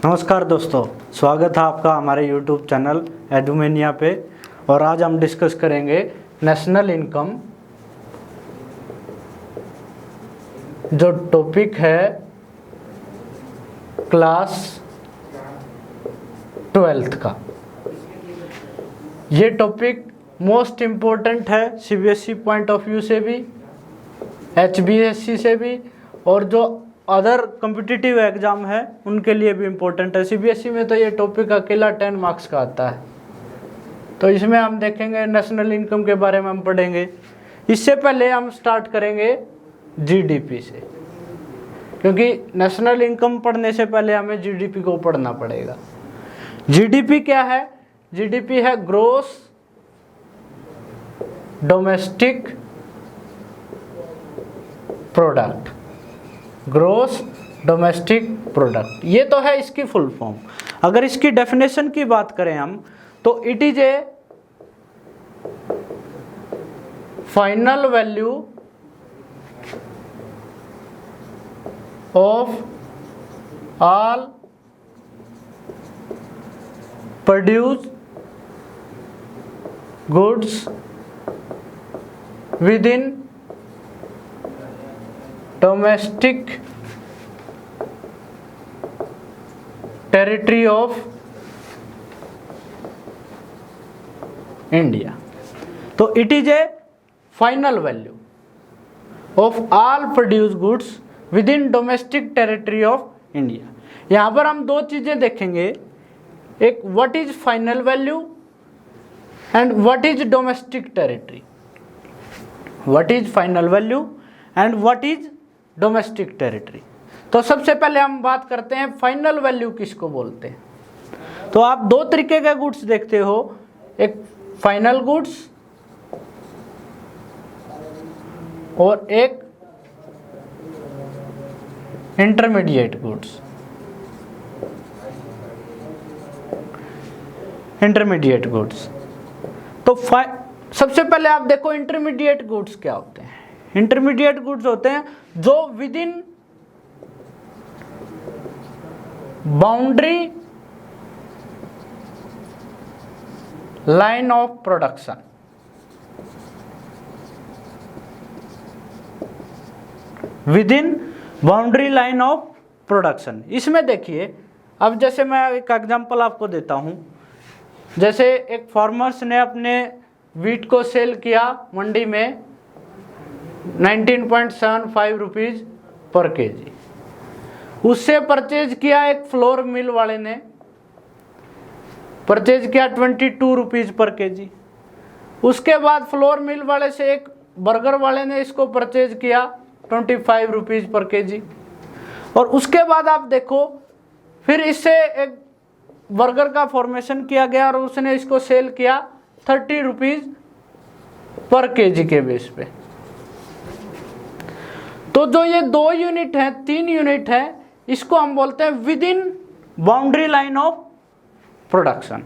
नमस्कार दोस्तों, स्वागत है आपका हमारे YouTube चैनल एडुमेनिया पे। और आज हम डिस्कस करेंगे नेशनल इनकम। जो टॉपिक है क्लास 12th का। ये टॉपिक मोस्ट इम्पोर्टेंट है CBSE पॉइंट ऑफ व्यू से भी, HBSE से भी, और जो अदर कॉम्पिटिटिव एग्जाम है उनके लिए भी इम्पोर्टेंट है। CBSE में तो ये टॉपिक अकेला 10 मार्क्स का आता है। तो इसमें हम देखेंगे नेशनल इनकम के बारे में हम पढ़ेंगे। इससे पहले हम स्टार्ट करेंगे GDP से, क्योंकि नेशनल इनकम पढ़ने से पहले हमें GDP को पढ़ना पड़ेगा। GDP क्या है? GDP है gross domestic product. Gross domestic product, ये तो है इसकी फुल फॉर्म। अगर इसकी डेफिनेशन की बात करें हम, तो it is a final value of all produce goods within domestic territory of India. तो it is a final value of all produce goods within domestic territory of India. यहां पर हम दो चीजें देखेंगे, एक what is final value and what is domestic territory. What is final value and what is domestic territory. तो सबसे पहले हम बात करते हैं फाइनल वैल्यू किसको बोलते हैं। तो आप दो तरीके के गुड्स देखते हो, एक फाइनल गुड्स और एक इंटरमीडिएट गुड्स। इंटरमीडिएट गुड्स, तो सबसे पहले आप देखो इंटरमीडिएट गुड्स क्या होते हैं। इंटरमीडिएट गुड्स होते हैं जो with in boundary line of production, with in boundary line of production. इसमें देखिए, अब जैसे मैं एक एग्जांपल आपको देता हूं। जैसे एक फार्मर्स ने अपने वीट को सेल किया मंडी में 19.75 रुपीज पर केजी। उससे परचेज किया एक फ्लोर मिल वाले ने, परचेज किया 22 रुपीज पर केजी। उसके बाद फ्लोर मिल वाले से एक बर्गर वाले ने इसको परचेज किया 25 रुपीज पर केजी। और उसके बाद आप देखो, फिर इससे एक बर्गर का फॉर्मेशन किया गया और उसने इसको सेल किया 30 रुपीज पर केजी के बेस पे। तो जो ये 2 यूनिट है, 3 यूनिट है, इसको हम बोलते हैं with in boundary line of production.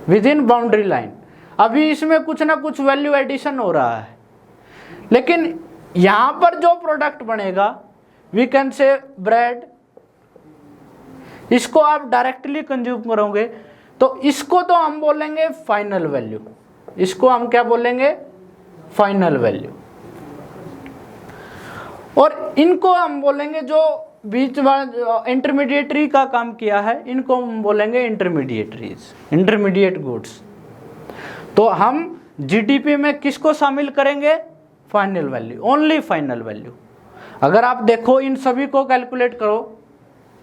With in boundary line. अभी इसमें कुछ ना कुछ वैल्यू एडिशन हो रहा है, लेकिन यहां पर जो प्रोडक्ट बनेगा, वी कैन से ब्रेड, इसको आप डायरेक्टली कंज्यूम करोगे तो इसको तो हम बोलेंगे फाइनल वैल्यू। इसको हम क्या बोलेंगे? Final value. और इनको हम बोलेंगे जो बीच वाला इंटरमीडिएटरी का काम किया है, इनको हम बोलेंगे इंटरमीडिएटरीज, इंटरमीडिएट गुड्स। तो हम GDP में किसको शामिल करेंगे? Final value, only final value. अगर आप देखो इन सभी को कैलकुलेट करो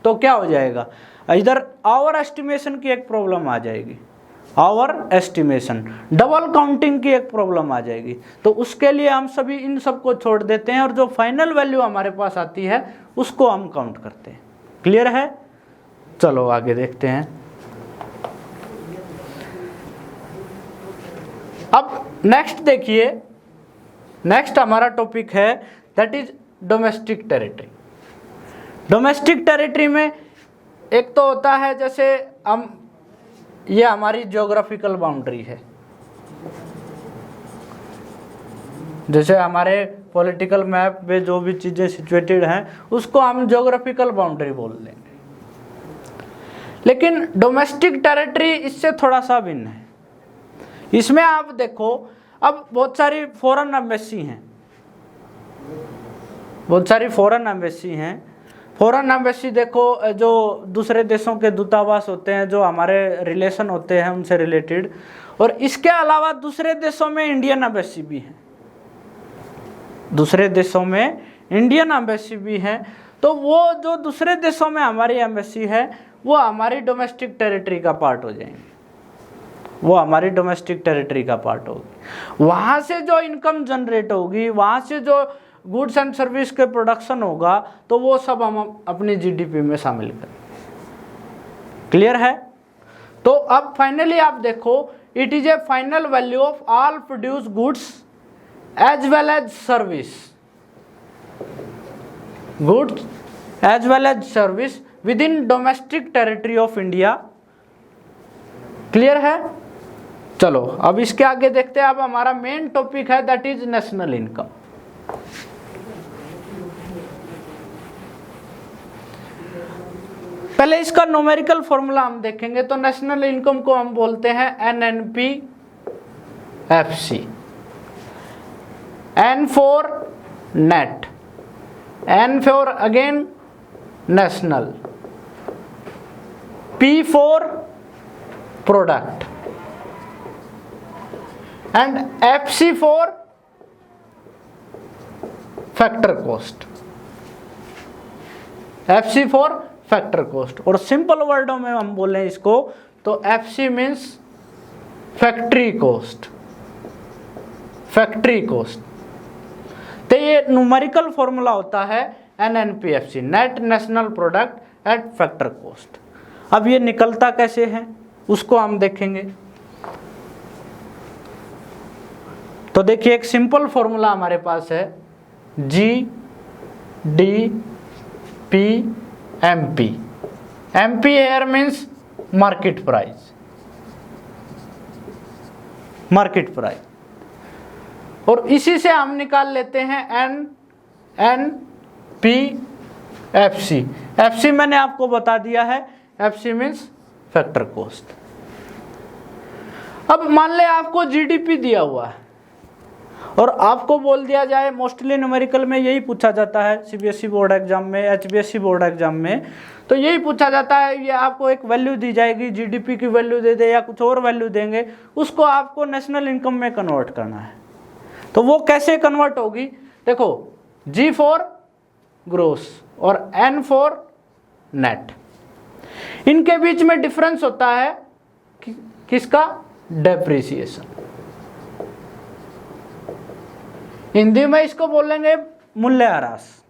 तो क्या हो जाएगा? इधर आवर एस्टिमेशन की एक प्रॉब्लम आ जाएगी, आवर एस्टिमेशन, डबल काउंटिंग की एक प्रॉब्लम आ जाएगी। तो उसके लिए हम सभी इन सब को छोड़ देते हैं और जो फाइनल वैल्यू हमारे पास आती है उसको हम काउंट करते हैं। क्लियर है? चलो आगे देखते हैं। अब नेक्स्ट देखिए, नेक्स्ट हमारा टॉपिक है that is domestic territory. Domestic territory में एक तो होता है, जैसे हम, ये हमारी ज्योग्राफिकल बाउंड्री है। जैसे हमारे पॉलिटिकल मैप में जो भी चीज़ें सिचुएटेड हैं उसको हम ज्योग्राफिकल बाउंड्री बोल लेंगे। लेकिन डोमेस्टिक टेरिटरी इससे थोड़ा सा भिन्न है। इसमें आप देखो, अब बहुत सारी फॉरेन एम्बेसी हैं, बहुत सारी फॉरेन एम्बेसी हैं। फॉरेन एम्बेसी देखो, जो दूसरे देशों के दूतावास होते हैं, जो हमारे रिलेशन होते हैं उनसे रिलेटेड, और इसके अलावा दूसरे देशों में इंडियन एम्बेसी भी है, दूसरे देशों में इंडियन एम्बेसी भी है। तो वो जो दूसरे देशों में हमारी एम्बेसी है वो हमारी डोमेस्टिक टेरिटरी का पार्ट हो जाएंगे, वो हमारी डोमेस्टिक टेरिटरी का पार्ट होगी। वहाँ से जो इनकम जनरेट होगी, वहाँ से जो गुड्स एंड सर्विस के प्रोडक्शन होगा, तो वो सब हम अपनी जीडीपी में शामिल करें। क्लियर है? तो अब फाइनली आप देखो, it is a final value of all produce goods as well as service, goods as well as service within domestic territory of India. Clear है? चलो अब इसके आगे देखते हैं। अब हमारा मेन टॉपिक है दैट इज नेशनल इनकम। पहले इसका न्यूमेरिकल फॉर्मूला हम देखेंगे। तो नेशनल इनकम को हम बोलते हैं NNP-FC। N for net, N for again national, P for product and FC for factor cost, FC for factor cost. और सिंपल वर्डों में हम बोलें इसको तो FC means factory cost, factory cost. तो ये न्यूमेरिकल फॉर्मूला होता है NNP-FC, net national product at factor cost. अब ये निकलता कैसे है उसको हम देखेंगे। तो देखिए एक सिंपल फॉर्मूला हमारे पास है GDP-MP। MP here means market price, market price. और इसी से हम निकाल लेते हैं NNP-FC। FC मैंने आपको बता दिया है, FC मीन्स फैक्टर कॉस्ट। अब मान ले आपको जीडीपी दिया हुआ है और आपको बोल दिया जाए, मोस्टली न्यूमेरिकल में यही पूछा जाता है, सीबीएसई बोर्ड एग्जाम में, एचबीएसई बोर्ड एग्जाम में, तो यही पूछा जाता है। ये आपको एक वैल्यू दी जाएगी, जीडीपी की वैल्यू दे दे या कुछ और वैल्यू देंगे, उसको आपको नेशनल इनकम में कन्वर्ट करना है। तो वो कैसे कन्वर्ट होगी? देखो, G फॉर ग्रोस और N फॉर नेट, इनके बीच में डिफरेंस होता है किसका? डेप्रिसिएशन। हिंदी में इसको बोलेंगे मूल्यह्रास।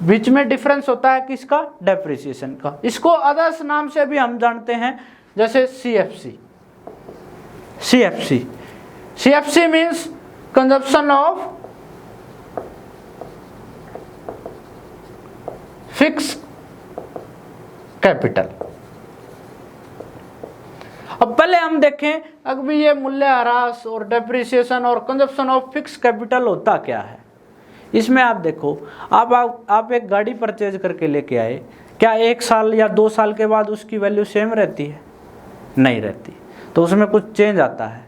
बीच में डिफरेंस होता है किसका? डेप्रिसिएशन का। इसको अदर्स नाम से भी हम जानते हैं, जैसे CFC। CFC means consumption of fix capital. अब पहले हम देखें, अगर ये मूल्यह्रास और डेप्रिसिएशन और कंजप्शन ऑफ फिक्स कैपिटल होता क्या है। इसमें आप देखो, आप एक गाड़ी परचेज करके लेके आए, क्या 1 साल या 2 साल के बाद उसकी वैल्यू सेम रहती है? नहीं रहती। तो उसमें कुछ चेंज आता है।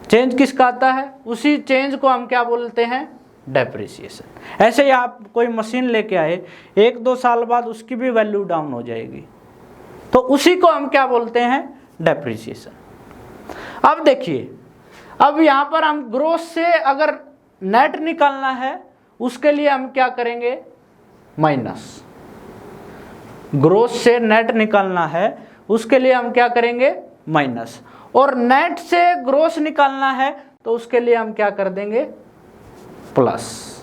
चेंज किसका आता है? उसी चेंज को हम क्या बोलते हैं? डेप्रिसिएशन। ऐसे ही आप कोई मशीन लेके आए, 1-2 साल बाद उसकी भी वैल्यू डाउन हो जाएगी, तो उसी को हम क्या बोलते हैं? डेप्रिसिएशन। अब देखिए, अब यहाँ पर हम ग्रोस से अगर नेट निकालना है, उसके लिए हम क्या करेंगे? माइनस। ग्रोस से नेट निकालना है, उसके लिए हम क्या करेंगे? माइनस। और नेट से ग्रोस निकालना है तो उसके लिए हम क्या कर देंगे? प्लस।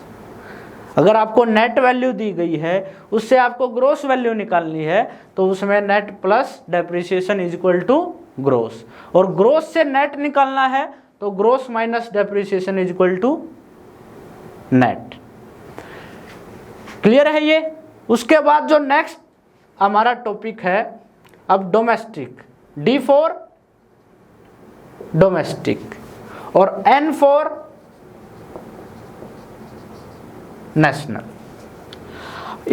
अगर आपको नेट वैल्यू दी गई है, उससे आपको ग्रोस वैल्यू निकालनी है, तो उसमें net plus depreciation is equal to gross. और ग्रोस से नेट निकालना है तो gross minus depreciation is equal to net. Clear है ये? उसके बाद जो नेक्स्ट हमारा टॉपिक है अब डोमेस्टिक। D फॉर डोमेस्टिक और N फॉर नेशनल।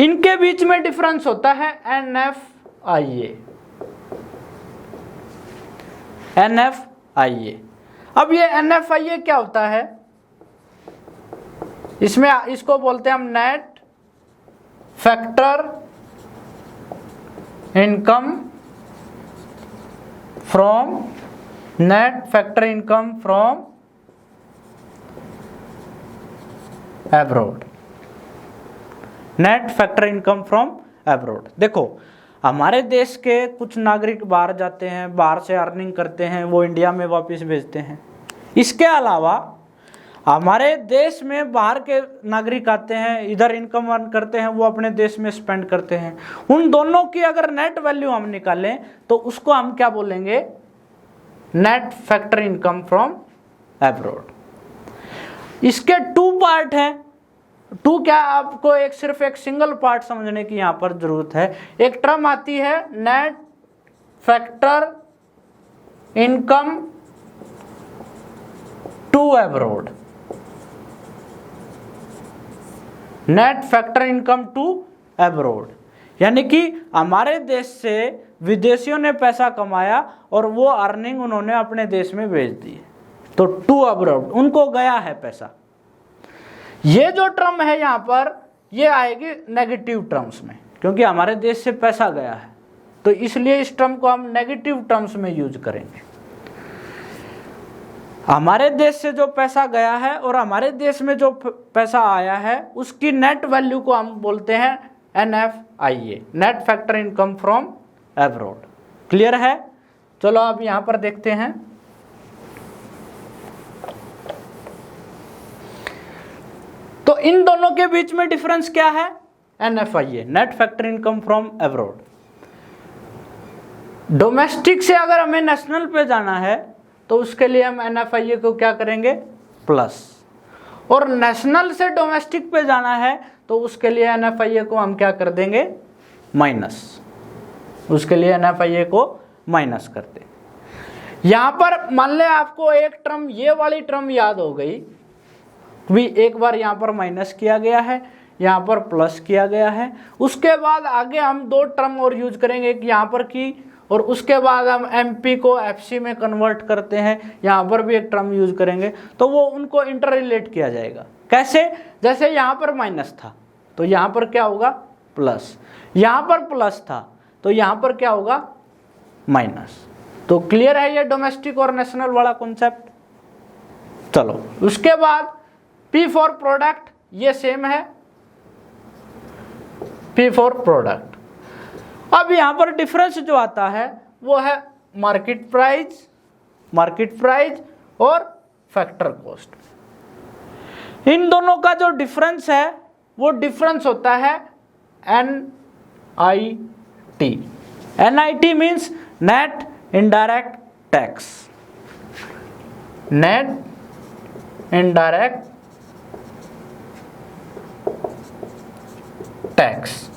इनके बीच में डिफरेंस होता है NFIA, NFIA। अब ये NFIA क्या होता है, इसमें इसको बोलते हैं हम net factor income from, net factor income from abroad, net factor income from abroad. देखो हमारे देश के कुछ नागरिक बाहर जाते हैं, बाहर से अर्निंग करते हैं, वो इंडिया में वापस भेजते हैं। इसके अलावा हमारे देश में बाहर के नागरिक आते हैं, इधर इनकम अर्न करते हैं, वो अपने देश में स्पेंड करते हैं। उन दोनों की अगर नेट वैल्यू हम निकालें तो उसको हम क्या बोलेंगे, net factor income from abroad. इसके 2 पार्ट हैं। 2 क्या, आपको सिर्फ एक सिंगल पार्ट समझने की यहां पर जरूरत है। एक टर्म आती है net factor income to abroad, net factor income to abroad, यानी कि हमारे देश से विदेशियों ने पैसा कमाया और वो अर्निंग उन्होंने अपने देश में भेज दी, तो टू एब्रॉड, उनको गया है पैसा। ये जो टर्म है यहां पर, ये आएगी नेगेटिव टर्म्स में, क्योंकि हमारे देश से पैसा गया है, तो इसलिए इस टर्म को हम नेगेटिव टर्म्स में यूज करेंगे। हमारे देश से जो पैसा गया है और हमारे देश में जो पैसा आया है, उसकी नेट वैल्यू को हम बोलते हैं NFIA, net factor income from abroad. Clear है? चलो अब यहां पर देखते हैं। तो इन दोनों के बीच में डिफरेंस क्या है? NFIA, net factor income from abroad. Domestic से अगर हमें नेशनल पे जाना है तो उसके लिए हम NFIA को क्या करेंगे, प्लस, और नेशनल से डोमेस्टिक पे जाना है तो उसके लिए NFIA को हम क्या कर देंगे, माइनस, उसके लिए NFIA को माइनस करते। यहां पर मान ले आपको एक टर्म, ये वाली टर्म याद हो गई भी, एक बार यहां पर माइनस किया गया है, यहां पर प्लस किया गया है। उसके बाद आगे हम 2 टर्म और यूज करेंगे, एक यहां पर की, और उसके बाद हम MP को FC में कन्वर्ट करते हैं, यहाँ पर भी एक टर्म यूज करेंगे, तो वो उनको इंटर रिलेट किया जाएगा। कैसे? जैसे यहाँ पर माइनस था तो यहाँ पर क्या होगा, प्लस, यहाँ पर प्लस था तो यहाँ पर क्या होगा, माइनस। तो क्लियर है ये डोमेस्टिक और नेशनल वाला कॉन्सेप्ट। चलो उसके बाद P फॉर प्रोडक्ट, ये सेम है, P फॉर प्रोडक्ट। अब यहां पर डिफरेंस जो आता है वो है मार्केट प्राइस, और फैक्टर कॉस्ट। इन दोनों का जो डिफरेंस है वो डिफरेंस होता है NIT। NIT means net indirect tax, net indirect tax.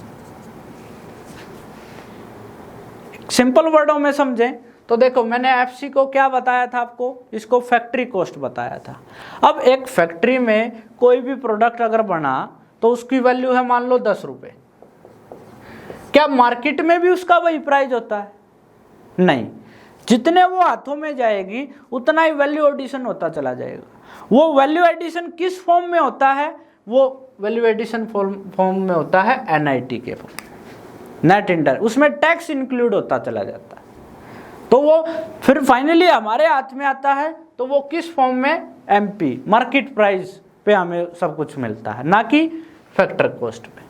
Simple वर्डों में समझें तो देखो, मैंने FC को क्या बताया था आपको, इसको फैक्ट्री कॉस्ट बताया था। अब एक फैक्ट्री में कोई भी प्रोडक्ट अगर बना तो उसकी वैल्यू है मान लो 10 रुपए। क्या मार्केट में भी उसका वही प्राइस होता है? नहीं, जितने वो हाथों में जाएगी उतना ही वैल्यू एडिशन होता चला जाएगा। वो वैल्यू एडिशन किस फॉर्म में होता है? वो वैल्यू एडिशन फॉर्म में होता है NIT के फॉर्म, नेट इंडायरेक्ट, उसमें टैक्स इंक्लूड होता चला जाता है। तो वो फिर फाइनली हमारे हाथ में आता है तो वो किस फॉर्म में, MP, मार्केट प्राइस पे हमें सब कुछ मिलता है, ना कि फैक्टर कॉस्ट पे।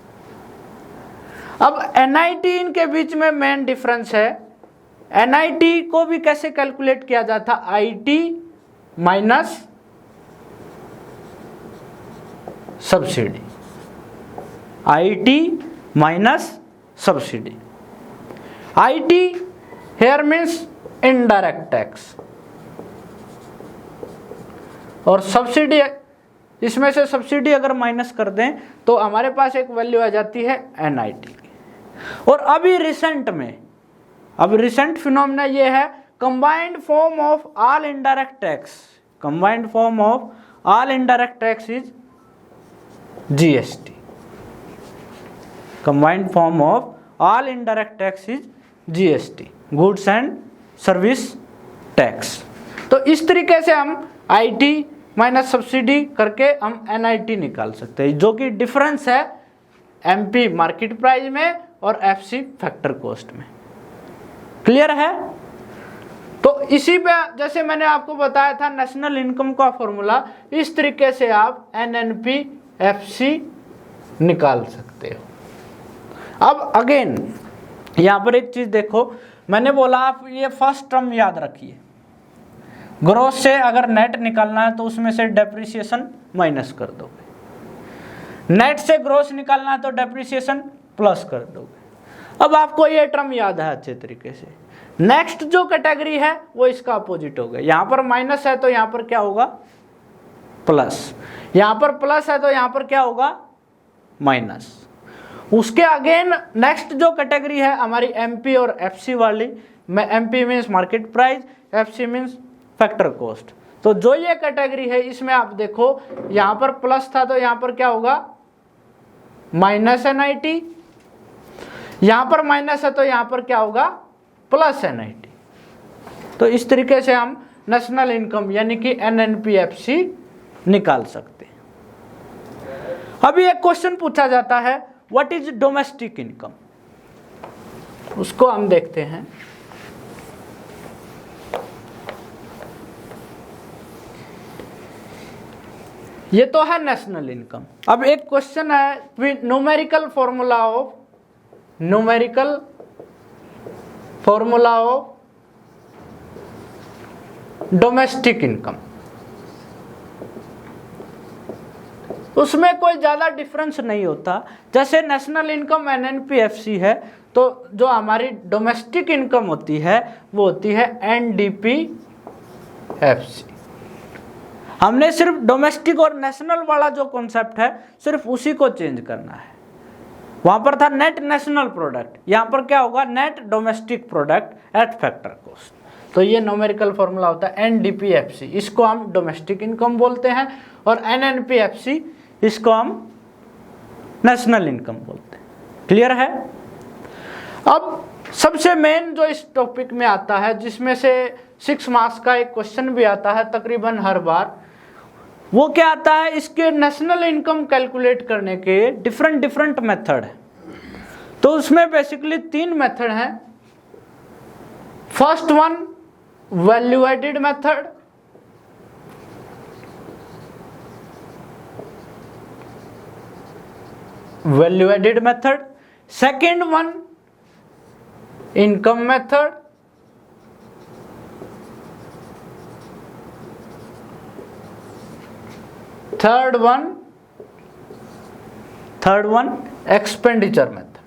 अब NIT इनके बीच में मेन डिफरेंस है। NIT को भी कैसे कैलकुलेट किया जाता, IT minus subsidy, IT minus subsidy. IT here means indirect tax, और सब्सिडी, इसमें से सब्सिडी अगर माइनस कर दें तो हमारे पास एक वैल्यू आ जाती है NIT की। और अभी रिसेंट में, अब रिसेंट फिनोमेना ये है, combined form of all indirect tax, combined form of all indirect tax is GST, combined form of all indirect tax is GST, goods and service tax. तो इस तरीके से हम आईटी माइनस सब्सिडी करके हम NIT निकाल सकते हैं, जो कि डिफरेंस है एमपी मार्केट प्राइस में और एफसी फैक्टर कॉस्ट में। क्लियर है? तो इसी पे जैसे मैंने आपको बताया था नेशनल इनकम का फॉर्मूला, इस तरीके से आप एनएनपी एफसी निकाल सकते हो। अब अगेन यहां पर एक चीज देखो, मैंने बोला आप ये फर्स्ट टर्म याद रखिए, ग्रोथ से अगर नेट निकालना है तो उसमें से डेप्रिसिएशन माइनस कर दोगे, नेट से ग्रोथ निकालना है तो डेप्रिसिएशन प्लस कर दोगे। अब आपको ये टर्म याद है अच्छे तरीके से। नेक्स्ट जो कैटेगरी है वो इसका अपोजिट होगा, यहां पर माइनस है तो यहां पर क्या होगा प्लस, यहां पर प्लस है तो यहां पर क्या होगा माइनस। उसके अगेन नेक्स्ट जो कैटेगरी है हमारी एमपी और एफसी वाली, में MP means market price, FC means factor cost. तो जो ये कैटेगरी है इसमें आप देखो यहां पर प्लस था तो यहां पर क्या होगा माइनस एनआईटी, यहां पर माइनस है तो यहां पर क्या होगा प्लस एनआईटी। तो इस तरीके से हम नेशनल इनकम यानी कि एनएनपीएफसी निकाल सकते हैं। अभी एक क्वेश्चन पूछा जाता है व्हाट इज डोमेस्टिक इनकम, उसको हम देखते हैं। ये तो है नेशनल इनकम। अब एक क्वेश्चन है numerical formula of domestic income. उसमें कोई ज्यादा डिफरेंस नहीं होता, जैसे नेशनल इनकम एनएनपीएफसी है तो जो हमारी डोमेस्टिक इनकम होती है वो होती है एनडीपीएफसी। हमने सिर्फ डोमेस्टिक और नेशनल वाला जो कॉन्सेप्ट है सिर्फ उसी को चेंज करना है। वहां पर था नेट नेशनल प्रोडक्ट, यहां पर क्या होगा net domestic product eight factor cost. तो ये न्यूमेरिकल फॉर्मूला होता है एनडीपीएफसी, इसको हम डोमेस्टिक इनकम बोलते हैं, और एनएनपीएफसी इसको हम नेशनल इनकम बोलते हैं। क्लियर है? अब सबसे मेन जो इस टॉपिक में आता है, जिसमें से 6 मार्क्स का एक क्वेश्चन भी आता है तकरीबन हर बार, वो क्या आता है, इसके नेशनल इनकम कैलकुलेट करने के डिफरेंट मेथड है। तो उसमें बेसिकली 3 मेथड हैं। First one value added method, second one income method, third one expenditure method.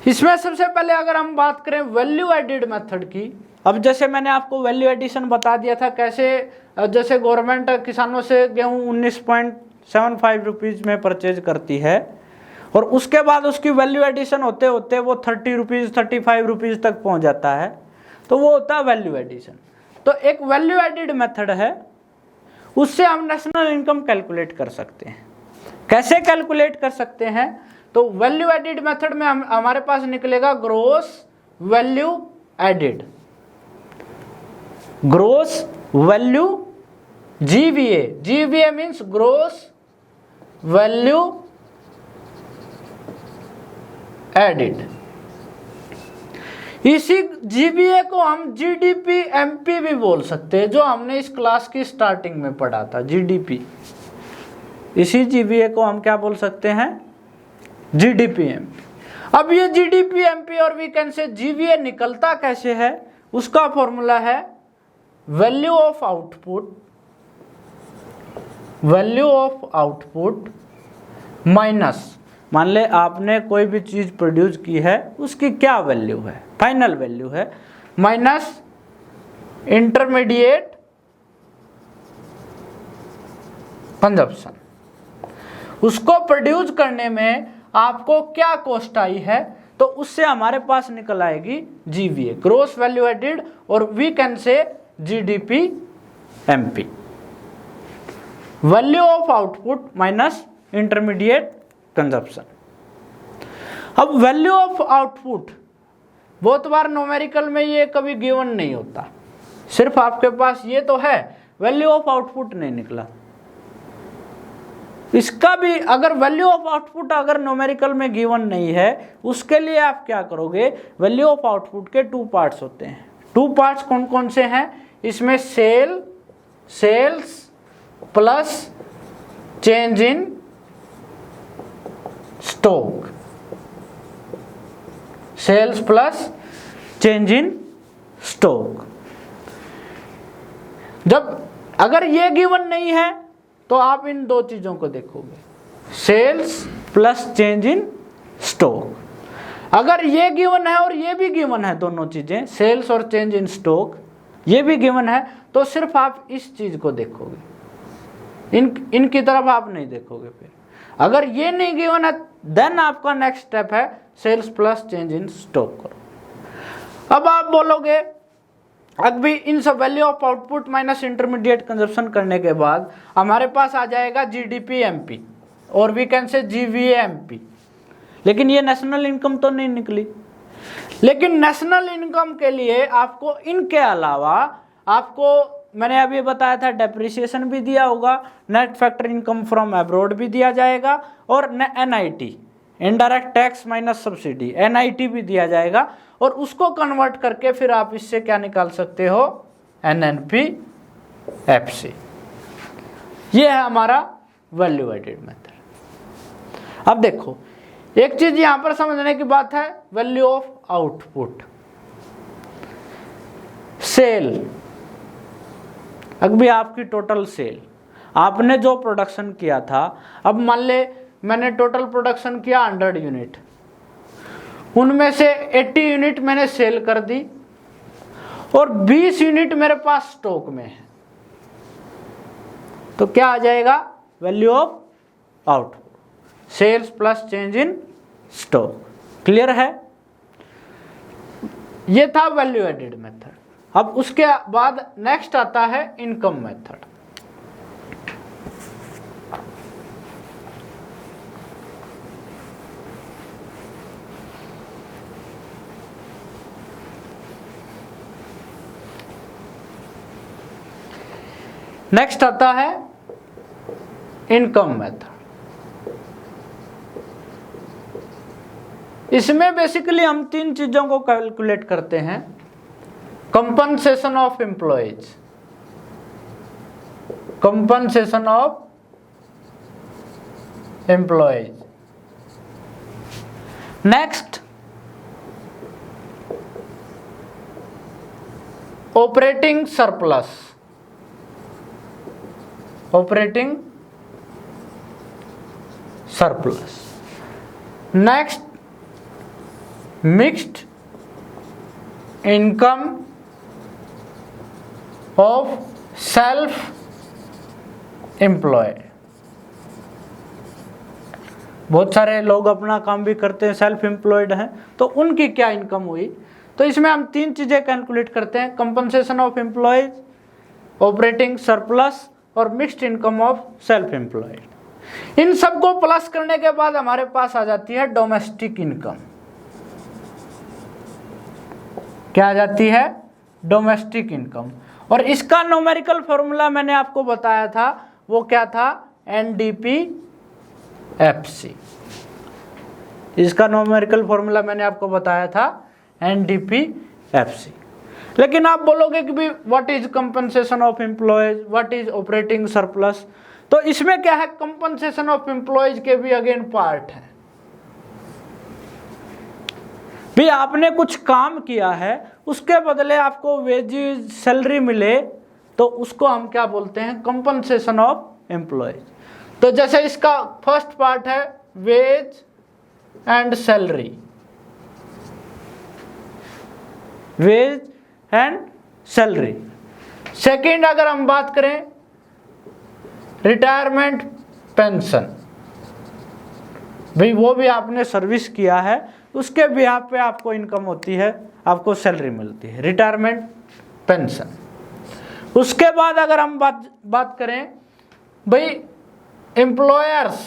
इसमें सबसे पहले अगर हम बात करें वैल्यू एडेड मेथड की, अब जैसे मैंने आपको वैल्यू एडिशन बता दिया था कैसे, जैसे गवर्नमेंट किसानों से गेहूं 19.75 रुपीज में परचेज करती है और उसके बाद उसकी वैल्यू एडिशन होते होते वो 30 रुपीज 35 रुपीज तक पहुंच जाता है, तो वो होता है वैल्यू एडिशन। तो एक वैल्यू एडेड मेथड है, उससे हम नेशनल इनकम कैलकुलेट कर सकते हैं। कैसे कैलकुलेट कर सकते हैं? तो वैल्यू एडेड मेथड में हमारे पास निकलेगा gross value added, gross value GVA means gross value added. इसी जीबीए को हम जीडीपी एमपी भी बोल सकते हैं, जो हमने इस क्लास की स्टार्टिंग में पढ़ा था, जीडीपी। इसी जीबीए को हम क्या बोल सकते हैं, जीडीपी एमपी। अब ये जीडीपी एमपी और वी कैन से जीवीए निकलता कैसे है, उसका फॉर्मूला है वैल्यू ऑफ आउटपुट माइनस, मान ले आपने कोई भी चीज प्रोड्यूस की है उसकी क्या वैल्यू है, फाइनल वैल्यू है, माइनस इंटरमीडिएट कंजप्शन। उसको प्रोड्यूस करने में आपको क्या कॉस्ट आई है, तो उससे हमारे पास निकल आएगी जीवीए, ग्रोस वैल्यू एडेड, और we can say GDP MP. Value of output minus intermediate consumption. अब वैल्यू ऑफ आउटपुट बहुत बार न्यूमेरिकल में ये कभी गिवन नहीं होता, सिर्फ आपके पास ये तो है, वैल्यू ऑफ आउटपुट नहीं निकला। इसका भी अगर वैल्यू ऑफ आउटपुट अगर न्यूमेरिकल में गिवन नहीं है, उसके लिए आप क्या करोगे, वैल्यू ऑफ आउटपुट के 2 पार्ट्स होते हैं। 2 पार्ट्स कौन कौन से हैं, इसमें sales plus change in stock, sales plus change in stock. जब अगर ये गिवन नहीं है तो आप इन 2 चीजों को देखोगे, sales plus change in stock. अगर ये गिवन है और ये भी गिवन है, दोनों चीजें सेल्स और चेंज इन स्टॉक ये भी गिवन है, तो सिर्फ आप इस चीज को देखोगे, इनकी तरफ आप नहीं देखोगे। फिर अगर ये नहीं गिवन है देन आपका नेक्स्ट स्टेप है sales plus change in stock करो। अब आप बोलोगे अभी इन सब value of output minus intermediate consumption करने के बाद हमारे पास आ जाएगा जीडीपी एमपी और we can say GVA MP, लेकिन ये नेशनल इनकम तो नहीं निकली। लेकिन नेशनल इनकम के लिए आपको इनके अलावा आपको मैंने अभी बताया था डेप्रिसिएशन भी दिया होगा, net factor income from abroad भी दिया जाएगा और NIT indirect tax minus subsidy NIT भी दिया जाएगा, और उसको कन्वर्ट करके फिर आप इससे क्या निकाल सकते हो, एनएनपी एफसी। ये है हमारा वैल्यू एडेड मेथड। अब देखो एक चीज यहां पर समझने की बात है, वैल्यू ऑफ आउटपुट सेल। अभी आपकी टोटल सेल, आपने जो प्रोडक्शन किया था, अब मान ले मैंने टोटल प्रोडक्शन किया 100 यूनिट, उनमें से 80 यूनिट मैंने सेल कर दी और 20 यूनिट मेरे पास स्टॉक में है, तो क्या आ जाएगा, value of output sales plus change in stock. Clear है, ये था वैल्यू एडेड मेथड। अब उसके बाद नेक्स्ट आता है इनकम मेथड। नेक्स्ट आता है इनकम मेथड। इसमें बेसिकली हम 3 चीजों को कैलकुलेट करते हैं, compensation of employees, compensation of employees, next operating surplus, operating surplus, next mixed income of self employed. बहुत सारे लोग अपना काम भी करते हैं, सेल्फ एम्प्लॉयड हैं, तो उनकी क्या इनकम हुई। तो इसमें हम 3 चीजें कैलकुलेट करते हैं, compensation of employees, operating surplus और mixed income of self employed. इन सबको प्लस करने के बाद हमारे पास आ जाती है डोमेस्टिक इनकम। क्या आ जाती है, डोमेस्टिक इनकम। और इसका न्यूमेरिकल फॉर्मूला मैंने आपको बताया था, वो क्या था, एनडीपी एफसी। इसका न्यूमेरिकल फॉर्मूला मैंने आपको बताया था एनडीपी एफसी। लेकिन आप बोलोगे कि भी what is compensation of employees, what is operating surplus, तो इसमें क्या है, कंपनसेशन ऑफ एम्प्लॉयज के भी अगेन पार्ट है। भी आपने कुछ काम किया है, उसके बदले आपको वेजेस सैलरी मिले, तो उसको हम क्या बोलते हैं, कंपनसेशन ऑफ एम्प्लॉयज। तो जैसे इसका फर्स्ट पार्ट है wage and salary, wage and salary. Second अगर हम बात करें रिटायरमेंट पेंशन, भाई वो भी आपने सर्विस किया है, उसके बिहाफ पे आपको इनकम होती है, आपको सैलरी मिलती है, रिटायरमेंट पेंशन। उसके बाद अगर हम बात करें भाई employers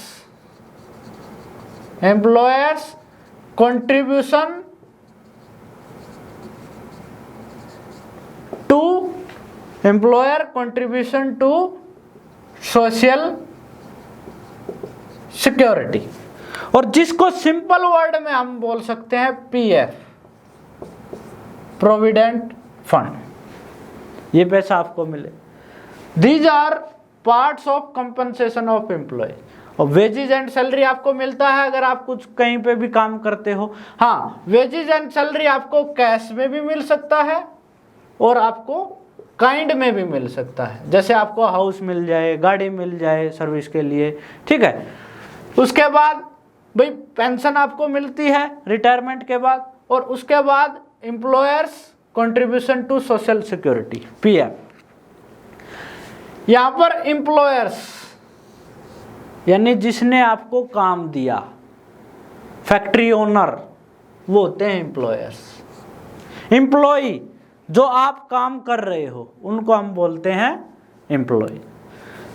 contribution to employer contribution to social security, और जिसको सिंपल वर्ड में हम बोल सकते हैं पीएफ, प्रोविडेंट फंड, ये पैसा आपको मिले। These are parts of compensation of employee. और वेजेज एंड सैलरी आपको मिलता है अगर आप कुछ कहीं पे भी काम करते हो। हाँ, वेजेज एंड सैलरी आपको कैश में भी मिल सकता है और आपको काइंड में भी मिल सकता है, जैसे आपको हाउस मिल जाए, गाड़ी मिल जाए सर्विस के लिए, ठीक है। उसके बाद भाई पेंशन आपको मिलती है रिटायरमेंट के बाद, और उसके बाद employers contribution to social security, PF. यहां पर एम्प्लॉयर्स यानी जिसने आपको काम दिया, फैक्ट्री ओनर, वो होते हैं एम्प्लॉयर्स। एम्प्लॉय जो आप काम कर रहे हो उनको हम बोलते हैं एम्प्लॉय।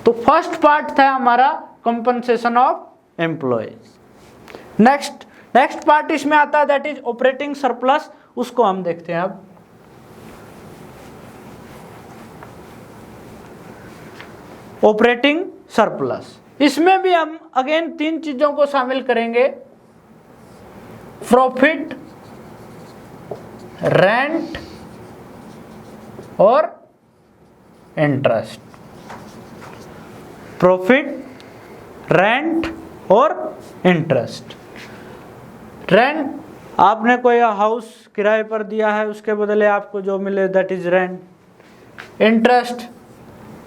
तो फर्स्ट पार्ट था हमारा compensation of employees. Next part इसमें आता है दैट इज ऑपरेटिंग सरप्लस, उसको हम देखते हैं अब। ऑपरेटिंग सरप्लस, इसमें भी हम अगेन 3 चीजों को शामिल करेंगे, प्रॉफिट, रेंट और इंटरेस्ट। प्रॉफिट, रेंट और इंटरेस्ट। रेंट, आपने कोई हाउस किराए पर दिया है, उसके बदले आपको जो मिले that is rent. Interest,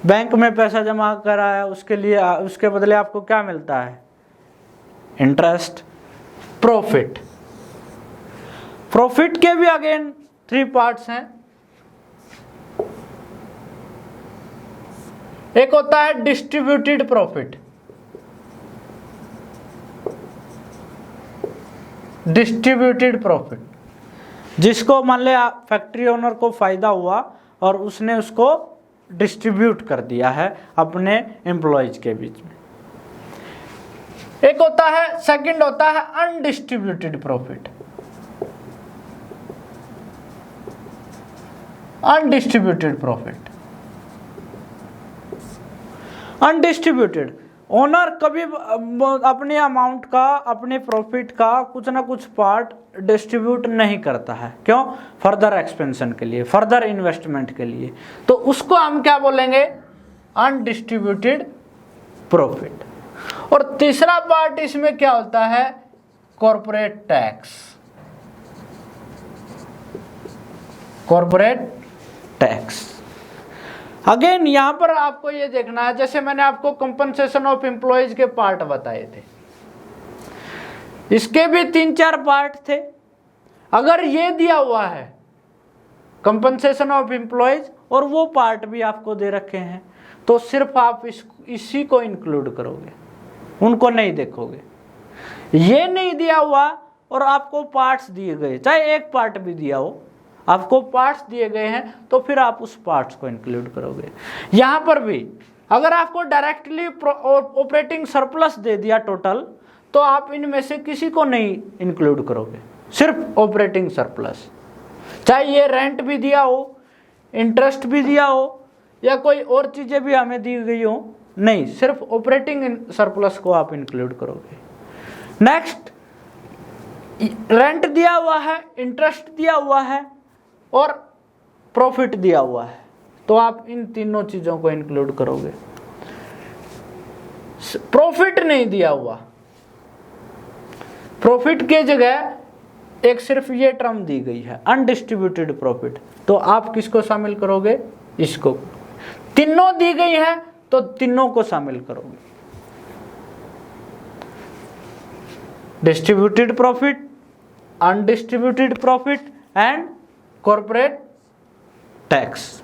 bank में पैसा जमा करा है, उसके बदले आपको क्या मिलता है, इंटरेस्ट। प्रॉफिट, प्रॉफिट के भी अगेन 3 पार्ट्स हैं। एक होता है डिस्ट्रीब्यूटेड प्रॉफिट। डिस्ट्रीब्यूटेड प्रॉफिट, जिसको मान ले फैक्ट्री ओनर को फायदा हुआ और उसने उसको डिस्ट्रीब्यूट कर दिया है अपने एम्प्लॉयज के बीच में। एक होता है, सेकंड होता है undistributed profit. Undistributed profit, undistributed owner कभी अपने अमाउंट का, अपने प्रॉफिट का कुछ ना कुछ पार्ट डिस्ट्रीब्यूट नहीं करता है। क्यों? फर्दर एक्सपेंशन के लिए, फर्दर इन्वेस्टमेंट के लिए। तो उसको हम क्या बोलेंगे, अनडिस्ट्रीब्यूटेड प्रॉफिट। और तीसरा पार्ट इसमें क्या होता है, corporate tax. Corporate tax, again यहां पर आपको ये देखना है, जैसे मैंने आपको कंपनसेशन ऑफ एम्प्लॉयज के पार्ट बताए थे, इसके भी 3-4 पार्ट थे। अगर ये दिया हुआ है कंपनसेशन ऑफ एम्प्लॉयज और वो पार्ट भी आपको दे रखे हैं, तो सिर्फ आप इसी को इंक्लूड करोगे, उनको नहीं देखोगे। ये नहीं दिया हुआ और आपको पार्ट्स दिए गए, चाहे एक पार्ट भी दिया हो, आपको पार्ट्स दिए गए हैं, तो फिर आप उस पार्ट्स को इंक्लूड करोगे। यहां पर भी अगर आपको डायरेक्टली ऑपरेटिंग सरप्लस दे दिया टोटल, तो आप इनमें से किसी को नहीं इंक्लूड करोगे, सिर्फ ऑपरेटिंग सरप्लस। चाहे ये रेंट भी दिया हो, इंटरेस्ट भी दिया हो, या कोई और चीजें भी हमें दी गई हो, नहीं, सिर्फ ऑपरेटिंग सरप्लस को आप इंक्लूड करोगे। नेक्स्ट, रेंट दिया हुआ है, इंटरेस्ट दिया हुआ है और प्रॉफिट दिया हुआ है, तो आप इन तीनों चीजों को इंक्लूड करोगे। प्रॉफिट नहीं दिया हुआ, प्रॉफिट के जगह एक सिर्फ ये टर्म दी गई है अनडिस्ट्रीब्यूटेड प्रॉफिट, तो आप किसको शामिल करोगे, इसको। तीनों दी गई है तो तीनों को शामिल करोगे, distributed profit, undistributed profit and corporate tax.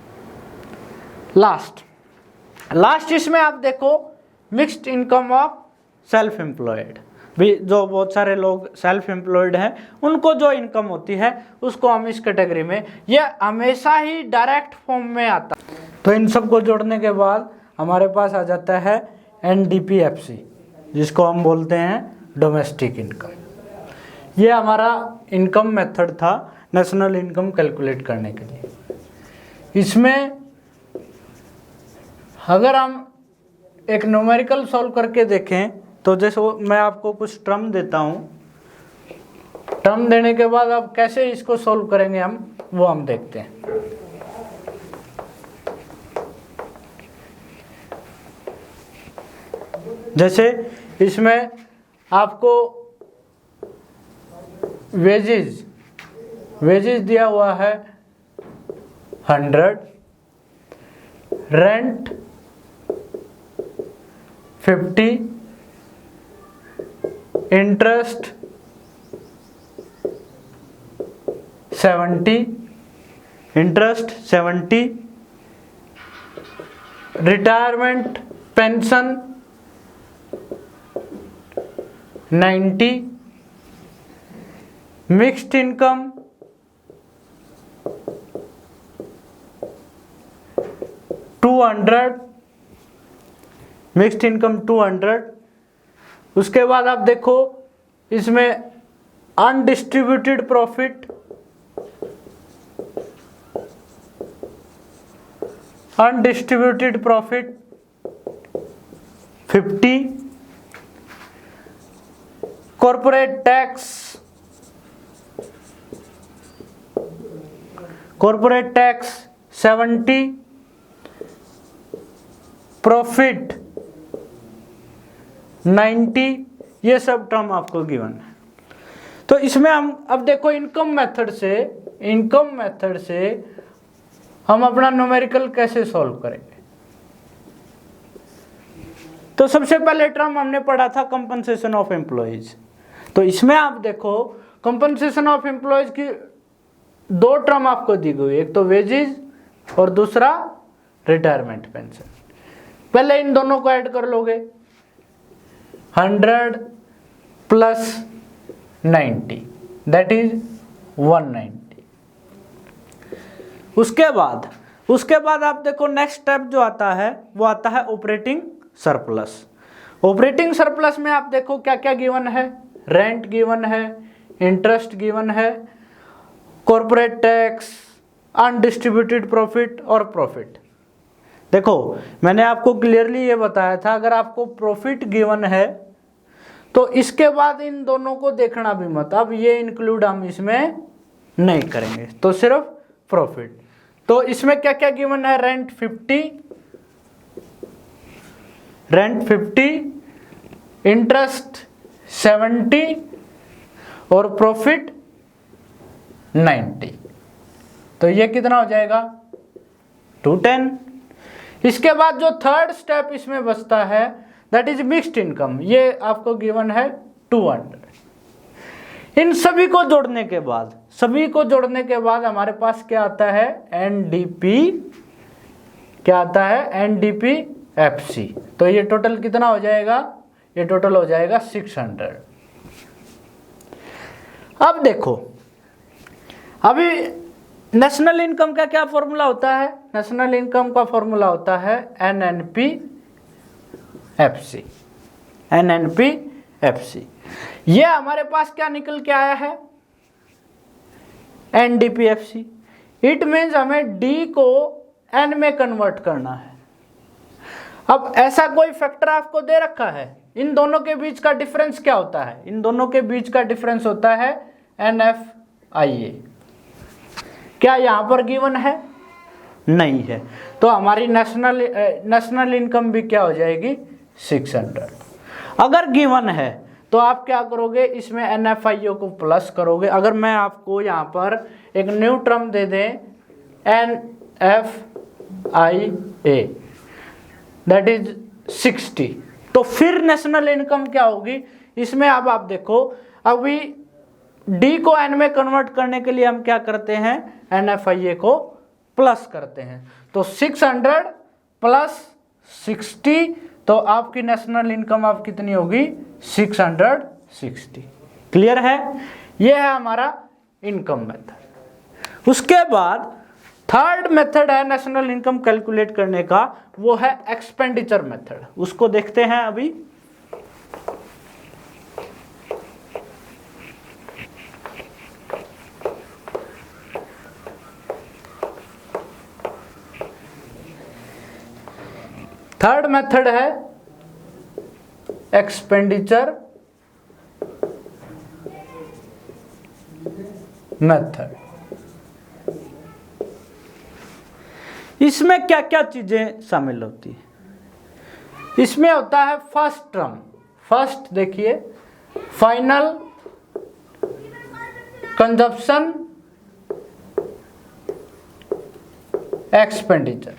Last इसमें आप देखो mixed income of self employed. भी जो बहुत सारे लोग सेल्फ एम्प्लॉयड हैं, उनको जो इनकम होती है उसको हम इस कैटेगरी में, ये हमेशा ही डायरेक्ट फॉर्म में आता। तो इन सबको जोड़ने के बाद हमारे पास आ जाता है NDP-FC, जिसको हम बोलते हैं डोमेस्टिक इनकम। ये हमारा इनकम मेथड था नेशनल इनकम कैलकुलेट करने के लिए। इसमें अगर हम एक न्यूमेरिकल सॉल्व करके देखें तो जैसे मैं आपको कुछ टर्म देता हूँ, टर्म देने के बाद आप कैसे इसको सॉल्व करेंगे वो हम देखते हैं। जैसे इसमें आपको वेजेस दिया हुआ है 100, rent 50, interest 70, retirement pension 90, mixed income 200, mixed income 200। उसके बाद आप देखो इसमें undistributed profit 50, corporate tax 70, profit 90। ये सब टर्म आपको गिवन है। तो इसमें हम अब देखो इनकम मेथड से हम अपना न्यूमेरिकल कैसे सॉल्व करेंगे। तो सबसे पहले टर्म हमने पढ़ा था कंपनसेशन ऑफ एम्प्लॉइज। तो इसमें आप देखो कंपनसेशन ऑफ एम्प्लॉइज की दो टर्म आपको दी गई, एक तो वेजेस और दूसरा रिटायरमेंट पेंशन। पहले इन दोनों को ऐड कर लोगे, 100 प्लस 90 दैट इज 190। उसके बाद आप देखो नेक्स्ट स्टेप जो आता है वो आता है ऑपरेटिंग सरप्लस। ऑपरेटिंग सरप्लस में आप देखो क्या क्या गिवन है, रेंट गिवन है, इंटरेस्ट गिवन है, कॉर्पोरेट टैक्स, अनडिस्ट्रीब्यूटेड प्रॉफिट और प्रॉफिट। देखो मैंने आपको क्लियरली ये बताया था अगर आपको प्रॉफिट गिवन है तो इसके बाद इन दोनों को देखना भी मत, अब ये इंक्लूड हम इसमें नहीं करेंगे, तो सिर्फ प्रॉफिट। तो इसमें क्या क्या गिवन है, रेंट 50, इंटरेस्ट 70 और प्रॉफिट 90। तो ये कितना हो जाएगा 210। इसके बाद जो थर्ड स्टेप इसमें बचता है दैट इज मिक्स्ड इनकम, ये आपको गिवन है 200। इन सभी को जोड़ने के बाद हमारे पास क्या आता है, NDP-FC। तो ये टोटल कितना हो जाएगा, ये टोटल हो जाएगा 600। अब देखो अभी नेशनल इनकम का क्या फॉर्मूला होता है, नेशनल इनकम का फॉर्मूला होता है NNP-FC। ये हमारे पास क्या निकल के आया है, NDP-FC। इट मीन्स हमें D को N में कन्वर्ट करना है। अब ऐसा कोई फैक्टर आपको दे रखा है, इन दोनों के बीच का डिफरेंस क्या होता है, इन दोनों के बीच का डिफरेंस होता है NFIA। क्या यहां पर गिवन है, नहीं है, तो हमारी नेशनल इनकम भी क्या हो जाएगी 600। अगर गिवन है तो आप क्या करोगे, इसमें NFIA को प्लस करोगे। अगर मैं आपको यहाँ पर एक न्यू टर्म दे दें NFIA दैट इज 60, तो फिर नेशनल इनकम क्या होगी, इसमें अब आप देखो अभी D को N में कन्वर्ट करने के लिए हम क्या करते हैं, NFIA को प्लस करते हैं। तो 600 प्लस 60, तो आपकी नेशनल इनकम आप कितनी होगी 660। क्लियर है, ये है हमारा इनकम मेथड। उसके बाद थर्ड मेथड है नेशनल इनकम कैलकुलेट करने का, वो है एक्सपेंडिचर मेथड। उसको देखते हैं अभी। थर्ड मेथड है एक्सपेंडिचर मेथड। इसमें क्या क्या चीजें शामिल होती है? इसमें होता है फर्स्ट टर्म, फर्स्ट देखिए, final consumption expenditure,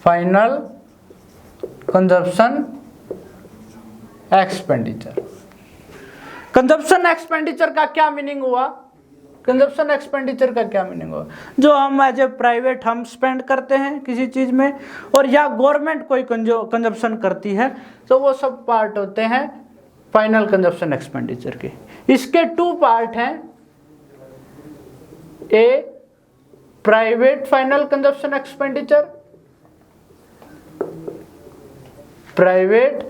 final consumption expenditure. Consumption expenditure का क्या मीनिंग हुआ? कंजप्शन एक्सपेंडिचर का क्या मीनिंग हुआ? जो हम एज ए प्राइवेट हम स्पेंड करते हैं किसी चीज में, और या गवर्नमेंट कोई कंजप्शन करती है, तो वो सब पार्ट होते हैं फाइनल कंजप्शन एक्सपेंडिचर के। इसके टू पार्ट हैं, a private final consumption expenditure, private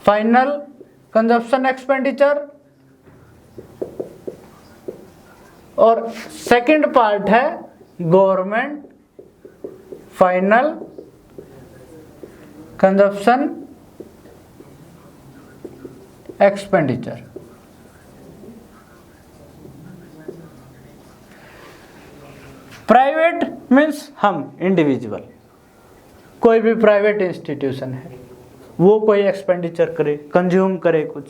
final consumption expenditure, और सेकंड पार्ट है government final consumption expenditure. Private means हम इंडिविजुअल, कोई भी प्राइवेट इंस्टीट्यूशन है वो कोई एक्सपेंडिचर करे, कंज्यूम करे कुछ।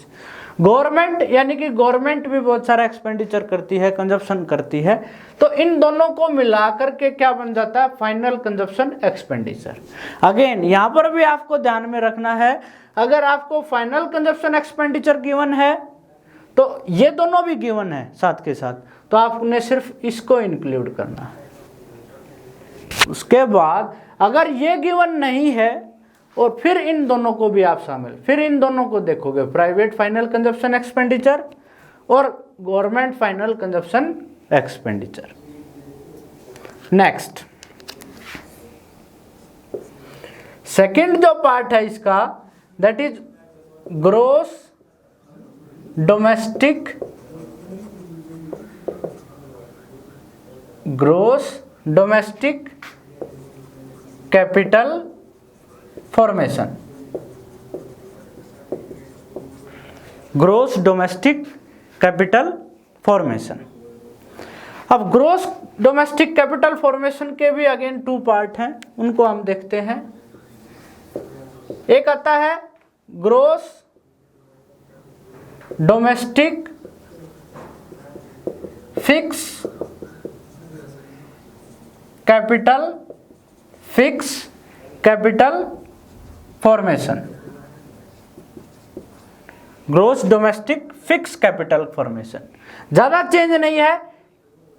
गवर्नमेंट यानी कि गवर्नमेंट भी बहुत सारा एक्सपेंडिचर करती है, कंजप्शन करती है, तो इन दोनों को मिलाकर के क्या बन जाता है? Final consumption expenditure. अगेन यहां पर भी आपको ध्यान में रखना है, अगर आपको फाइनल कंजप्शन एक्सपेंडिचर गिवन है तो ये दोनों भी गिवन है साथ के साथ, तो आपने सिर्फ इसको इंक्लूड करना है। उसके बाद अगर ये गिवन नहीं है और फिर इन दोनों को भी आप शामिल, फिर इन दोनों को देखोगे, प्राइवेट फाइनल कंजप्शन एक्सपेंडिचर और government final consumption expenditure. Next, second जो पार्ट है इसका, that is gross domestic capital formation. Gross domestic capital formation. अब ग्रोस डोमेस्टिक कैपिटल फॉर्मेशन के भी अगेन टू पार्ट हैं, उनको हम देखते हैं। एक आता है gross domestic fix capital formation. Gross domestic fix capital formation, ज्यादा चेंज नहीं है।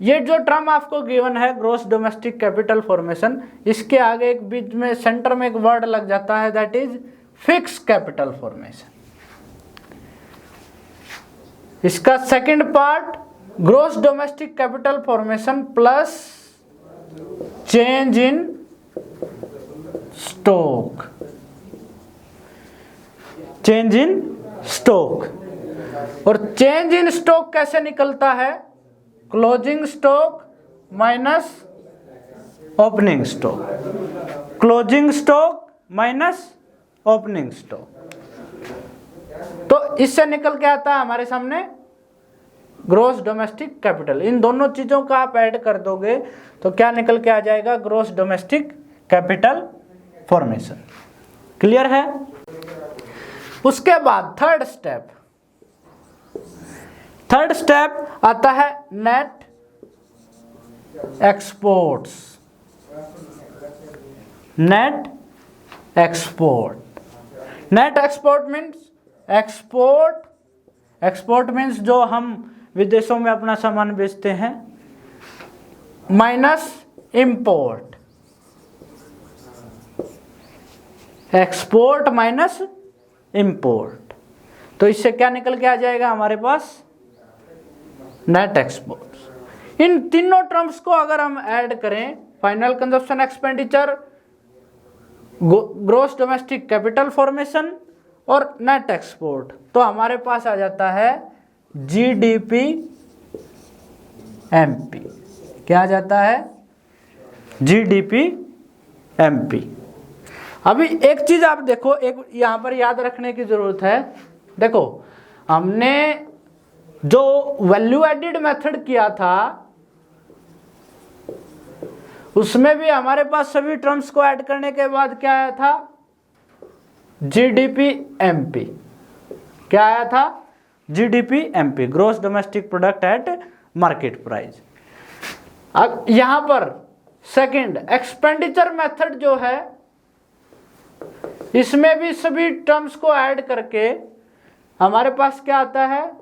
ये जो टर्म आपको गिवन है ग्रोस डोमेस्टिक कैपिटल फॉर्मेशन, इसके आगे एक बीच में सेंटर में एक वर्ड लग जाता है, that is fix capital formation. इसका second part gross domestic capital formation plus change in stock. Change in stock, और चेंज इन स्टॉक कैसे निकलता है? Closing stock minus opening stock, closing stock minus opening stock. तो इससे निकल के आता है हमारे सामने ग्रोस डोमेस्टिक कैपिटल। इन दोनों चीजों का आप ऐड कर दोगे तो क्या निकल के आ जाएगा? Gross domestic capital formation. Clear है? उसके बाद थर्ड स्टेप आता है net exports. Net export means जो हम विदेशों में अपना सामान बेचते हैं, minus import. Export minus import, तो इससे क्या निकल के आ जाएगा हमारे पास? Net exports. इन तीनों टर्म्स को अगर हम ऐड करें, final consumption expenditure, gross domestic capital formation और नेट एक्सपोर्ट, तो हमारे पास आ जाता है जीडीपी एमपी। क्या आ जाता है? GDP MP. अभी एक चीज आप देखो, एक यहां पर याद रखने की जरूरत है। देखो, हमने जो वैल्यू एडिड मेथड किया था उसमें भी हमारे पास सभी टर्म्स को ऐड करने के बाद क्या आया था? GDP MP. क्या आया था? GDP MP, gross domestic product at market price. अब यहां पर सेकंड एक्सपेंडिचर मेथड जो है, इसमें भी सभी टर्म्स को ऐड करके हमारे पास क्या आता है?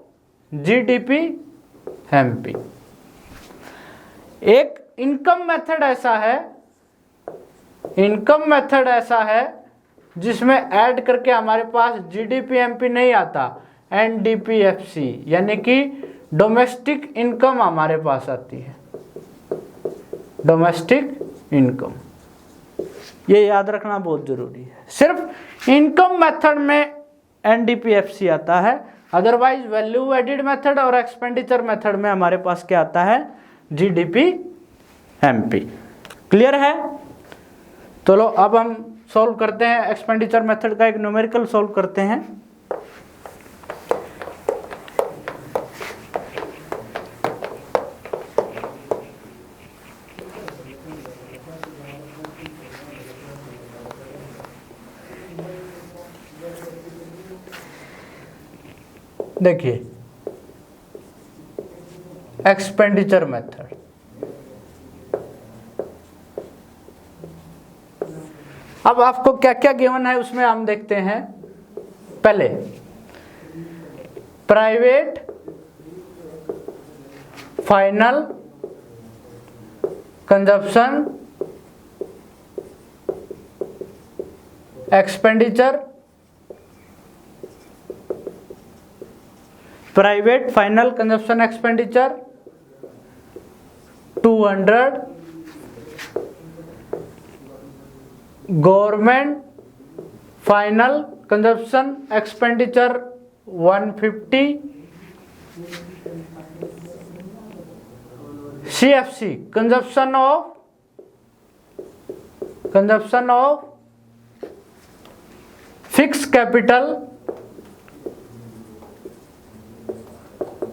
GDP MP. एक इनकम मेथड ऐसा है जिसमें ऐड करके हमारे पास जीडीपी एमपी नहीं आता, एनडीपीएफसी यानी कि डोमेस्टिक इनकम हमारे पास आती है, डोमेस्टिक इनकम। ये याद रखना बहुत जरूरी है। सिर्फ इनकम मेथड में एनडीपीएफसी आता है, अदरवाइज वैल्यू एडिड मेथड और एक्सपेंडिचर मेथड में हमारे पास क्या आता है? GDP MP. क्लियर है? चलो अब हम सॉल्व करते हैं, एक्सपेंडिचर मेथड का एक न्यूमेरिकल सॉल्व करते हैं। देखिए, एक्सपेंडिचर मेथड, अब आपको क्या क्या गिवन है उसमें हम देखते हैं। पहले private final consumption expenditure, private final consumption expenditure 200, government final consumption expenditure 150, CFC consumption of fix capital,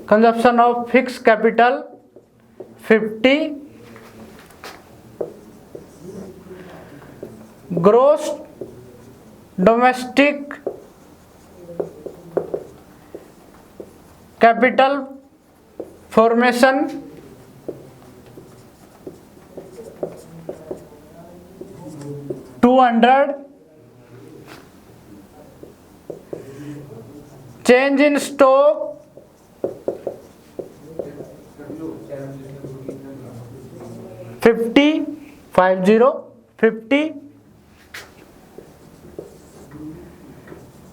consumption of fix capital 50, gross domestic capital formation 200, change in stock 50,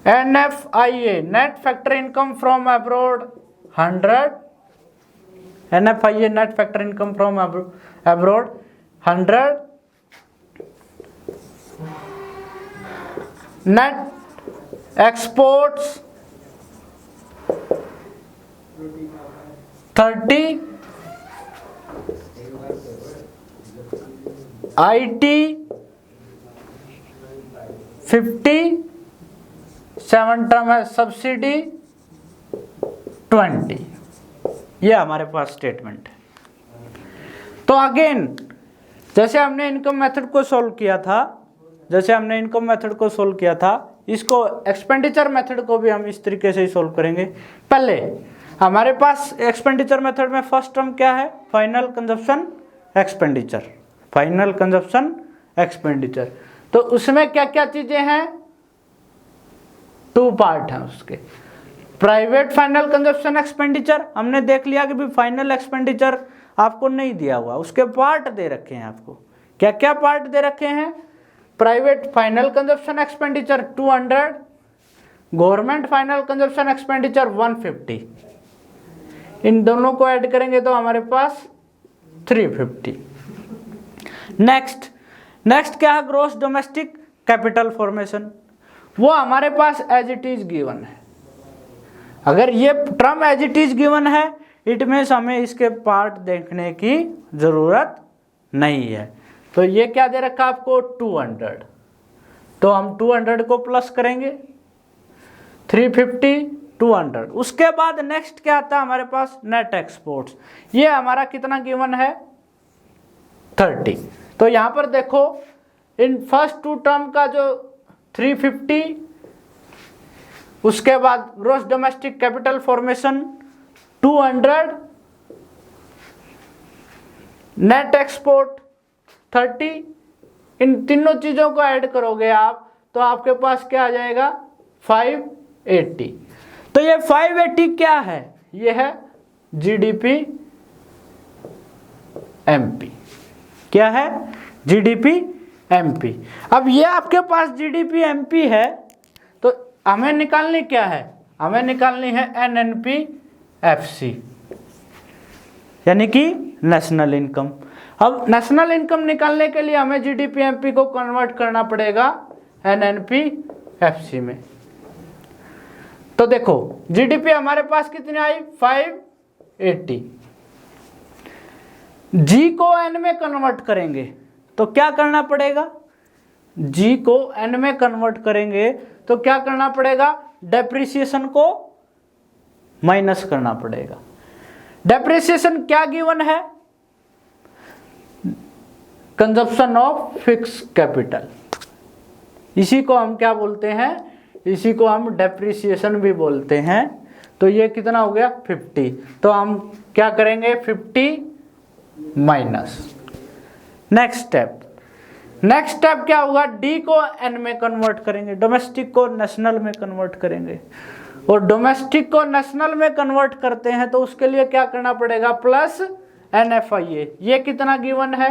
NFIA net factor income from abroad 100, NFIA net factor income from abroad 100, net exports 30, IT 50, 7 term है subsidy 20। ये हमारे पास statement है। तो again जैसे हमने income method को solve किया था, इसको एक्सपेंडिचर मेथड को भी हम इस तरीके से ही सॉल्व करेंगे। पहले हमारे पास एक्सपेंडिचर मेथड में फर्स्ट टर्म क्या है? Final consumption expenditure. तो उसमें क्या क्या चीजें हैं? 2 पार्ट हैं उसके। प्राइवेट फाइनल कंजप्शन एक्सपेंडिचर हमने देख लिया कि भी फाइनल एक्सपेंडिचर आपको नहीं दिया हुआ, उसके पार्ट दे रखे हैं आपको। क्या क्या पार्ट दे रखे हैं? Private final consumption expenditure 200, government final consumption expenditure 150। इन दोनों को ऐड करेंगे तो हमारे पास 350। नेक्स्ट क्या है, ग्रॉस डोमेस्टिक कैपिटल फॉर्मेशन, वो हमारे पास एज इट इज गिवन है। अगर ये term as it is given है, इट मीन्स हमें इसके पार्ट देखने की जरूरत नहीं है। तो ये क्या दे रखा आपको 200, तो हम 200 को प्लस करेंगे, 350 200। उसके बाद नेक्स्ट क्या आता है हमारे पास, नेट एक्सपोर्ट्स, ये हमारा कितना गिवन है 30। तो यहां पर देखो इन फर्स्ट टू टर्म का जो 350, उसके बाद gross domestic capital formation 200, net export 30, इन तीनों चीजों को ऐड करोगे आप तो आपके पास क्या आ जाएगा 580। तो ये 580 क्या है, ये है जीडीपी एमपी। क्या है, जीडीपी एमपी। अब ये आपके पास जीडीपी एमपी है, तो हमें निकालनी क्या है, हमें निकालनी है एनएनपी एफसी, यानी कि नेशनल इनकम। अब नेशनल इनकम निकालने के लिए हमें जीडीपी एमपी को कन्वर्ट करना पड़ेगा एनएनपी एफसी में। तो देखो जीडीपी हमारे पास कितनी आई 580, जी को एन में कन्वर्ट करेंगे तो क्या करना पड़ेगा, जी को एन में कन्वर्ट करेंगे तो क्या करना पड़ेगा, डेप्रिसिएशन को माइनस करना पड़ेगा। डेप्रिसिएशन क्या गिवन है, कंजप्शन ऑफ फिक्स कैपिटल, इसी को हम क्या बोलते हैं, इसी को हम डेप्रिसिएशन भी बोलते हैं। तो ये कितना हो गया 50, तो हम क्या करेंगे 50 माइनस। नेक्स्ट स्टेप क्या होगा, डी को एन में कन्वर्ट करेंगे, डोमेस्टिक को नेशनल में कन्वर्ट करेंगे, और डोमेस्टिक को नेशनल में कन्वर्ट करते हैं तो उसके लिए क्या करना पड़ेगा, प्लस NFIA। ये कितना गिवन है,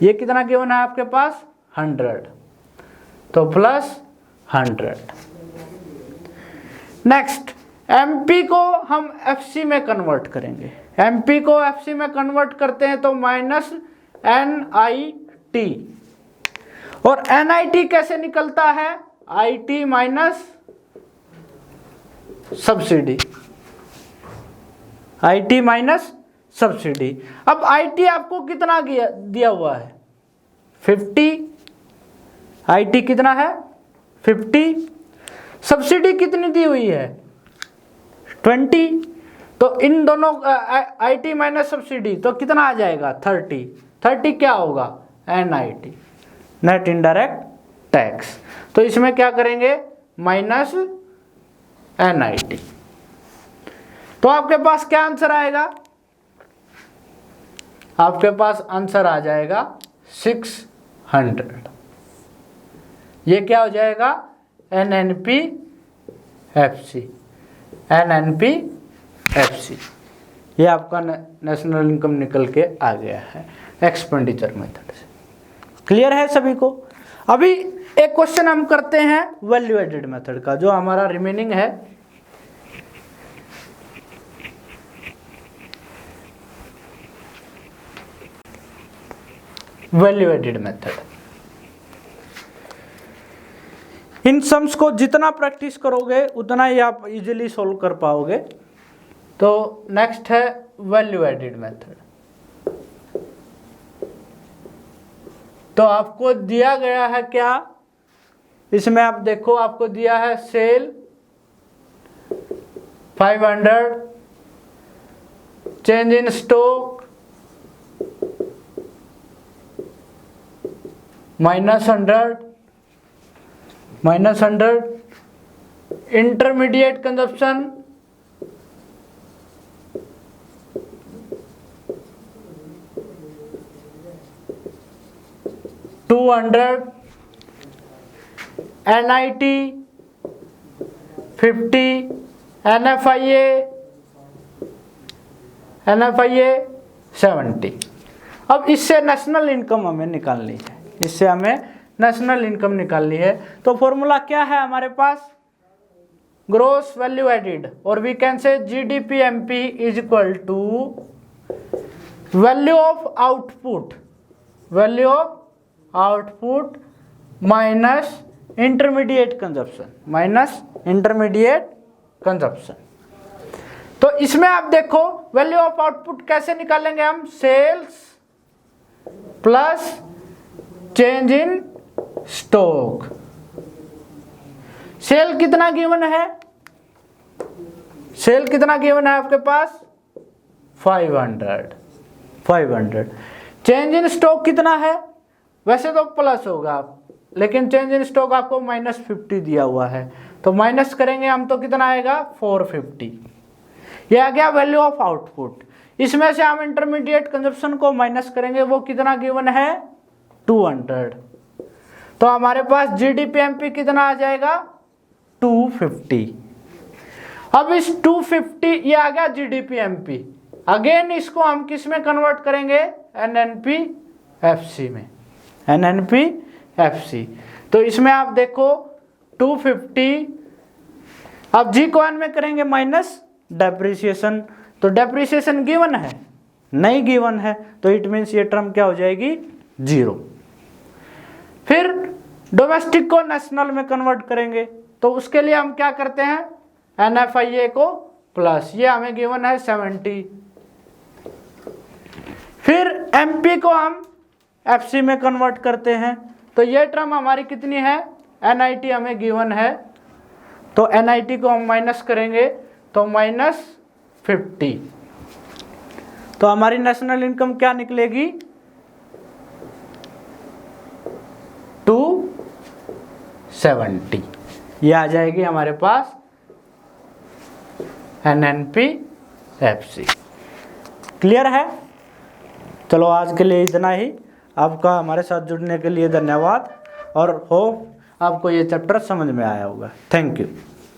ये कितना गिवन है आपके पास 100, तो प्लस 100। नेक्स्ट MP को हम FC में कन्वर्ट करेंगे, MP को FC में कन्वर्ट करते हैं तो माइनस NIT, और NIT कैसे निकलता है, IT minus subsidy, IT minus subsidy. अब IT आपको कितना दिया हुआ है 50, IT कितना है 50, सब्सिडी कितनी दी हुई है 20, तो इन दोनों IT माइनस सब्सिडी तो कितना आ जाएगा 30 क्या होगा NIT, नेट इनडायरेक्ट टैक्स। तो इसमें क्या करेंगे माइनस NIT, तो आपके पास क्या आंसर आएगा, आपके पास आंसर आ जाएगा 600। ये क्या हो जाएगा NNP FC, NNP FC। ये आपका नेशनल इनकम निकल के आ गया है एक्सपेंडिचर मेथड से। क्लियर है सभी को। अभी एक क्वेश्चन हम करते हैं वैल्यू एडेड मेथड का, जो हमारा रिमेनिंग है। वैल्यू एडेड मेथड, इन सम्स को जितना प्रैक्टिस करोगे उतना ही आप इजीली सॉल्व कर पाओगे। तो नेक्स्ट है वैल्यू एडेड मेथड। तो आपको दिया गया है क्या, इसमें आप देखो आपको दिया है sale 500, change in stock -100, intermediate consumption $200, NIT 50, NFIA 70। अब इससे नेशनल इनकम हमें निकालनी है, इससे हमें नेशनल इनकम निकालनी है। तो फॉर्मूला क्या है हमारे पास, gross value added, or we can say GDPMP is equal to value of output minus intermediate consumption। तो इसमें आप देखो वैल्यू ऑफ आउटपुट कैसे निकालेंगे हम, sales plus change in stock. Sale कितना गिवन है, आपके पास 500। चेंज इन स्टॉक कितना है, वैसे तो प्लस होगा लेकिन चेंज इन स्टॉक आपको -50 दिया हुआ है, तो माइनस करेंगे हम तो कितना आएगा 450। ये आ गया वैल्यू ऑफ आउटपुट। इसमें से हम इंटरमीडिएट कंजप्शन को माइनस करेंगे, वो कितना गिवन है 200। तो हमारे पास जीडीपीएमपी कितना आ जाएगा 250। अब इस 250 ये आ गया जीडीपीएमपी। अगेन इसको हम किस में कन्वर्ट करेंगे, एनएनपीएफसी में, एनएनपीएफसी। तो इसमें आप देखो 250, अब जी को एन में करेंगे माइनस डेप्रिसिएशन, तो डेप्रिसिएशन गिवन है, नहीं गिवन है, तो इट मीन्स ये टर्म क्या हो जाएगी 0। फिर डोमेस्टिक को नेशनल में कन्वर्ट करेंगे, तो उसके लिए हम क्या करते हैं, एनएफआईए को प्लस, ये हमें गिवन है 70। फिर एमपी को हम एफसी में कन्वर्ट करते हैं, तो ये टर्म हमारी कितनी है, एनआईटी हमें गिवन है, तो एनआईटी को हम माइनस करेंगे तो -50। तो हमारी नेशनल इनकम क्या निकलेगी 270। ये आ जाएगी हमारे पास एनएनपीएफसी। क्लियर है। चलो आज के लिए इतना ही। आपका हमारे साथ जुड़ने के लिए धन्यवाद और होप आपको ये चैप्टर समझ में आया होगा। Thank you.